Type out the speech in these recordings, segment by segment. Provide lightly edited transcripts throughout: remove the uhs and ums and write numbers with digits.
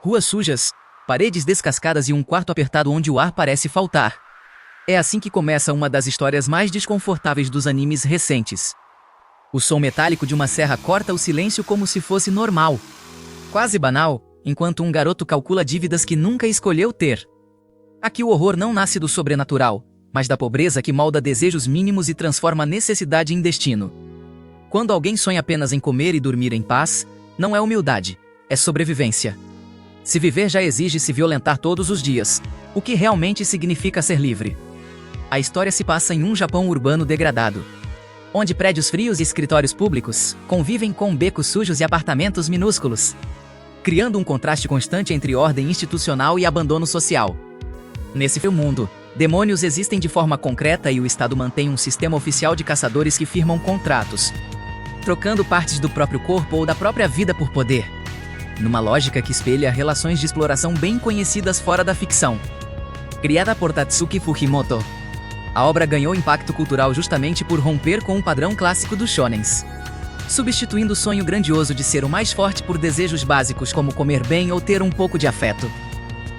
ruas sujas, paredes descascadas e um quarto apertado onde o ar parece faltar. É assim que começa uma das histórias mais desconfortáveis dos animes recentes. O som metálico de uma serra corta o silêncio como se fosse normal. Quase banal, enquanto um garoto calcula dívidas que nunca escolheu ter. Aqui o horror não nasce do sobrenatural, mas da pobreza que molda desejos mínimos e transforma necessidade em destino. Quando alguém sonha apenas em comer e dormir em paz, não é humildade, é sobrevivência. Se viver já exige se violentar todos os dias, o que realmente significa ser livre? A história se passa em um Japão urbano degradado, onde prédios frios e escritórios públicos convivem com becos sujos e apartamentos minúsculos, criando um contraste constante entre ordem institucional e abandono social. Nesse frio mundo, demônios existem de forma concreta e o Estado mantém um sistema oficial de caçadores que firmam contratos, trocando partes do próprio corpo ou da própria vida por poder, numa lógica que espelha relações de exploração bem conhecidas fora da ficção. Criada por Tatsuki Fujimoto, a obra ganhou impacto cultural justamente por romper com um padrão clássico dos shonens, substituindo o sonho grandioso de ser o mais forte por desejos básicos como comer bem ou ter um pouco de afeto.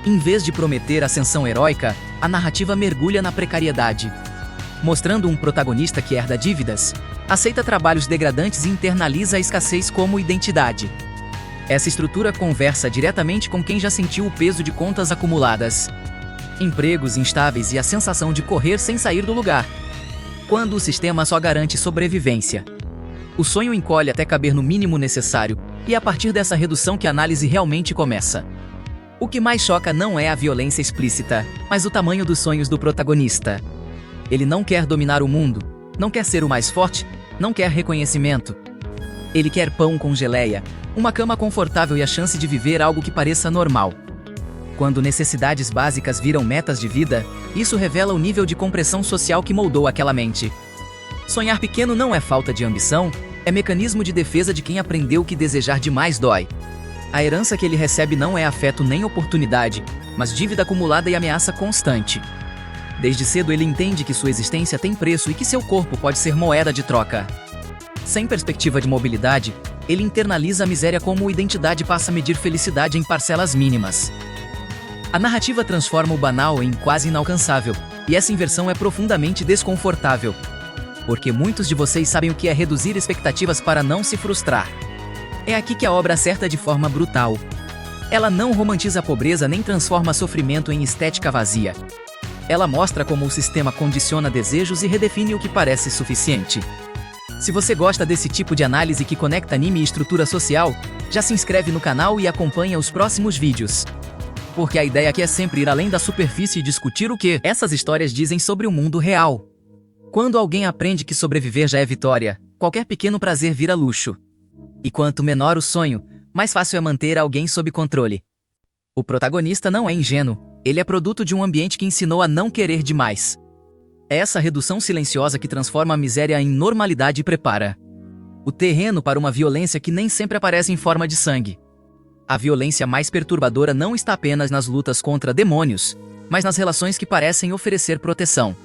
Em vez de prometer ascensão heróica, a narrativa mergulha na precariedade, mostrando um protagonista que herda dívidas, aceita trabalhos degradantes e internaliza a escassez como identidade. Essa estrutura conversa diretamente com quem já sentiu o peso de contas acumuladas, empregos instáveis e a sensação de correr sem sair do lugar, quando o sistema só garante sobrevivência. O sonho encolhe até caber no mínimo necessário, e é a partir dessa redução que a análise realmente começa. O que mais choca não é a violência explícita, mas o tamanho dos sonhos do protagonista. Ele não quer dominar o mundo, não quer ser o mais forte, não quer reconhecimento. Ele quer pão com geleia, uma cama confortável e a chance de viver algo que pareça normal. Quando necessidades básicas viram metas de vida, isso revela o nível de compressão social que moldou aquela mente. Sonhar pequeno não é falta de ambição, é mecanismo de defesa de quem aprendeu que desejar demais dói. A herança que ele recebe não é afeto nem oportunidade, mas dívida acumulada e ameaça constante. Desde cedo ele entende que sua existência tem preço e que seu corpo pode ser moeda de troca. Sem perspectiva de mobilidade, ele internaliza a miséria como identidade e passa a medir felicidade em parcelas mínimas. A narrativa transforma o banal em quase inalcançável, e essa inversão é profundamente desconfortável. Porque muitos de vocês sabem o que é reduzir expectativas para não se frustrar. É aqui que a obra acerta de forma brutal. Ela não romantiza a pobreza nem transforma sofrimento em estética vazia. Ela mostra como o sistema condiciona desejos e redefine o que parece suficiente. Se você gosta desse tipo de análise que conecta anime e estrutura social, já se inscreve no canal e acompanha os próximos vídeos. Porque a ideia aqui é sempre ir além da superfície e discutir o que essas histórias dizem sobre o mundo real. Quando alguém aprende que sobreviver já é vitória, qualquer pequeno prazer vira luxo. E quanto menor o sonho, mais fácil é manter alguém sob controle. O protagonista não é ingênuo, ele é produto de um ambiente que ensinou a não querer demais. É essa redução silenciosa que transforma a miséria em normalidade e prepara o terreno para uma violência que nem sempre aparece em forma de sangue. A violência mais perturbadora não está apenas nas lutas contra demônios, mas nas relações que parecem oferecer proteção.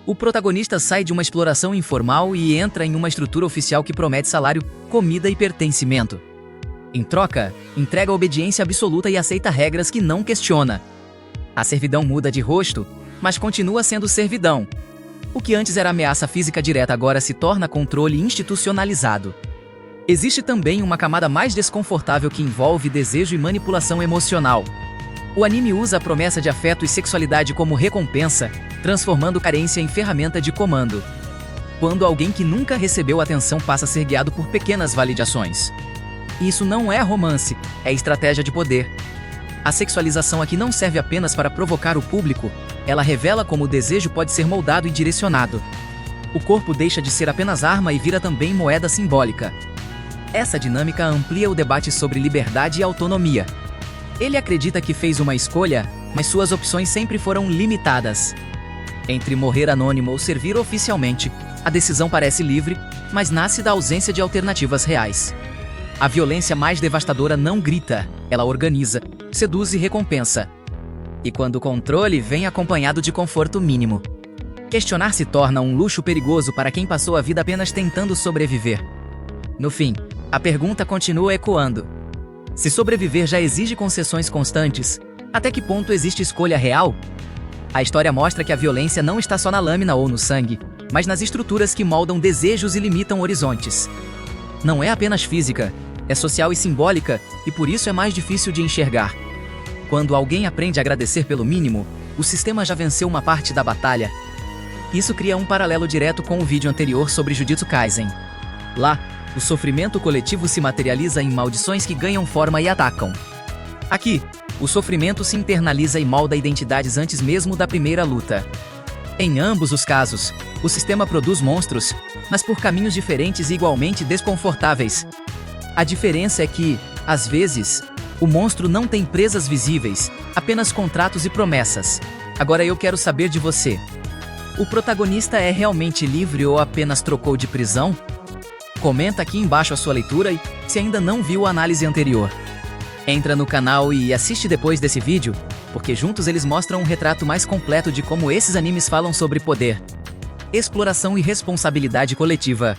O protagonista sai de uma exploração informal e entra em uma estrutura oficial que promete salário, comida e pertencimento. Em troca, entrega obediência absoluta e aceita regras que não questiona. A servidão muda de rosto, mas continua sendo servidão. O que antes era ameaça física direta agora se torna controle institucionalizado. Existe também uma camada mais desconfortável que envolve desejo e manipulação emocional. O anime usa a promessa de afeto e sexualidade como recompensa, transformando carência em ferramenta de comando. Quando alguém que nunca recebeu atenção passa a ser guiado por pequenas validações. Isso não é romance, é estratégia de poder. A sexualização aqui não serve apenas para provocar o público, ela revela como o desejo pode ser moldado e direcionado. O corpo deixa de ser apenas arma e vira também moeda simbólica. Essa dinâmica amplia o debate sobre liberdade e autonomia. Ele acredita que fez uma escolha, mas suas opções sempre foram limitadas. Entre morrer anônimo ou servir oficialmente, a decisão parece livre, mas nasce da ausência de alternativas reais. A violência mais devastadora não grita, ela organiza, seduz e recompensa. E quando o controle vem acompanhado de conforto mínimo. Questionar se torna um luxo perigoso para quem passou a vida apenas tentando sobreviver. No fim, a pergunta continua ecoando. Se sobreviver já exige concessões constantes, até que ponto existe escolha real? A história mostra que a violência não está só na lâmina ou no sangue, mas nas estruturas que moldam desejos e limitam horizontes. Não é apenas física, é social e simbólica, e por isso é mais difícil de enxergar. Quando alguém aprende a agradecer pelo mínimo, o sistema já venceu uma parte da batalha. Isso cria um paralelo direto com o vídeo anterior sobre Jujutsu Kaisen. Lá, o sofrimento coletivo se materializa em maldições que ganham forma e atacam. Aqui, o sofrimento se internaliza e molda identidades antes mesmo da primeira luta. Em ambos os casos, o sistema produz monstros, mas por caminhos diferentes e igualmente desconfortáveis. A diferença é que, às vezes, o monstro não tem presas visíveis, apenas contratos e promessas. Agora eu quero saber de você. O protagonista é realmente livre ou apenas trocou de prisão? Comenta aqui embaixo a sua leitura e, se ainda não viu a análise anterior, entra no canal e assiste depois desse vídeo, porque juntos eles mostram um retrato mais completo de como esses animes falam sobre poder, exploração e responsabilidade coletiva.